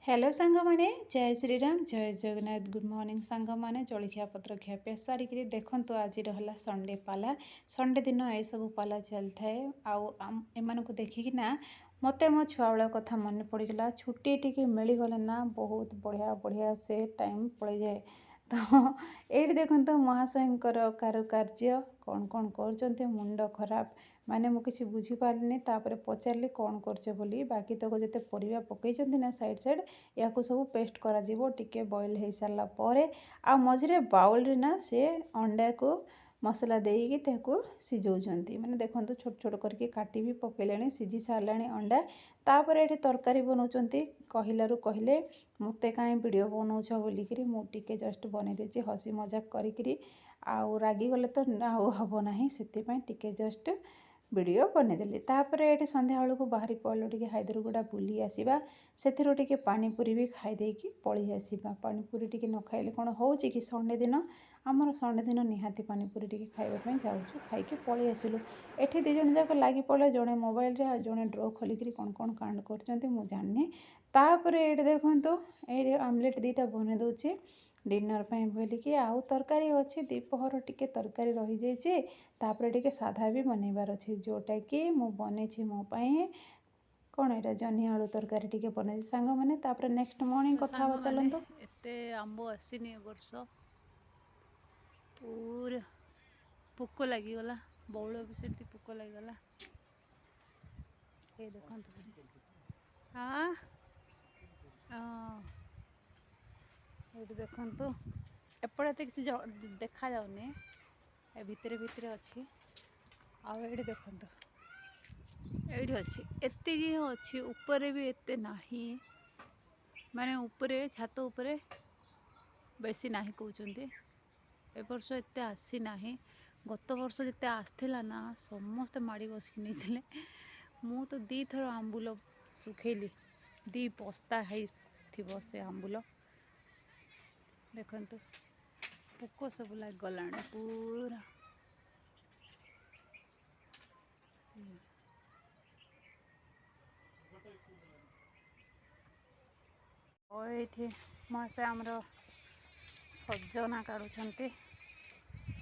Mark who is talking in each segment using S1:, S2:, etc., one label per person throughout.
S1: Hello सांग माने जय श्रीराम जय जगन्नाथ गुड मॉर्निंग सांग माने जलखिया पत्र खियापिया सारिक देखु आज रहा संडे पाला संडे दिन ये सब पाला चल थाए आम को देखिकिना मत मो छुआ कथा मन पड़गला छुट्टी टी मिलगले ना बहुत बढ़िया बढ़िया से टाइम पड़ जाए। तो ये देखो तो महाशयकर कारुकार्य कौन कौन कर मुंड खराब माने मु किसी बुझी पारिनी तापर पचारि कौन करचे बोली बाकी तक जिते परिवा पकई ना साइड साइड या सब पेस्ट करा टिके बॉईल हो सारा पर आ मझे बाउल ना से अंडा को मसला देकी सिझाऊँच मैंने देखो छोट छोट करके काटी भी पकड़े सिझी सारा अंडा तापर ये तरकारी बनाऊँ कहलू कहले मत कहीं वीडियो बनाऊछ बोलिकी मुझे जस्ट बनई देती हसी मजाक करी आउ रागिगले तो हम ना से टिके जस्ट वीडियो बनईदेली तापर ये संध्या बेलू को बाहरी पड़ो टे हैदरगुड़ा बुली आसवा से टे पानीपुरी भी खाईदे पलि आसवा पानीपुरी टे न खाइले कौन हो कि संडे दिन आमर संडे दिन निहाती पानीपुरी टे खावाई जाऊँ खाई पलि आसलु एठी दी जन जाक लगी पड़े जड़े मोबाइल रे जड़े ड्र खोलिकी कौन कौन कांड कर जानी तापर ये देखो ये आमलेट दीटा बन दूचे डिनर पर बोलिकी आउ तरकारी अच्छी दीपहर टिके तरकारी रही जाइए तापर टिके साधा भी बनइबार अच्छे जोटा कि मु बनई मोपाई कौन यहाँ जह्नी आलू तरकारी टिके बनई सांग मैंने तापर नेक्स्ट मॉर्निंग कथा चलते
S2: एते आंब आसीनी वर्ष पूरा पोक लगिगला बौल भी से पोक लगिगला ये देखते हाँ ये देखु एपटे किसी देखा जाऊनी भितर भितर अच्छी आठ देखु ये अच्छी एति अच्छी ऊपर भी एते नहीं माने ऊपर छात ऊपर बेसी नहीं कहते ए वर्ष एत आसी ना गत वर्ष जिते आसला ना समस्ते माड़ी बसिक नहीं मु तो दी थर आंबुल सुखेली दी बस्ता है से आंबुल देखु पोक सब लग गला पूरा ये महाशय आमर सजना काढ़ुंट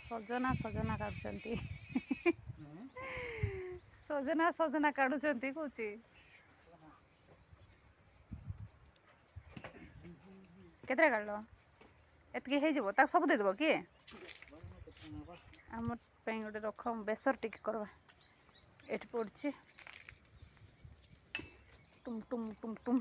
S2: सजना सजना काढ़ुंट सजना सजना काढ़ुंट कौच केतरा काढ़ एतक हो सब देदेव किए आम गोटे रख बेसर टिके करवा ये पड़ी टुम टुम टुम टुम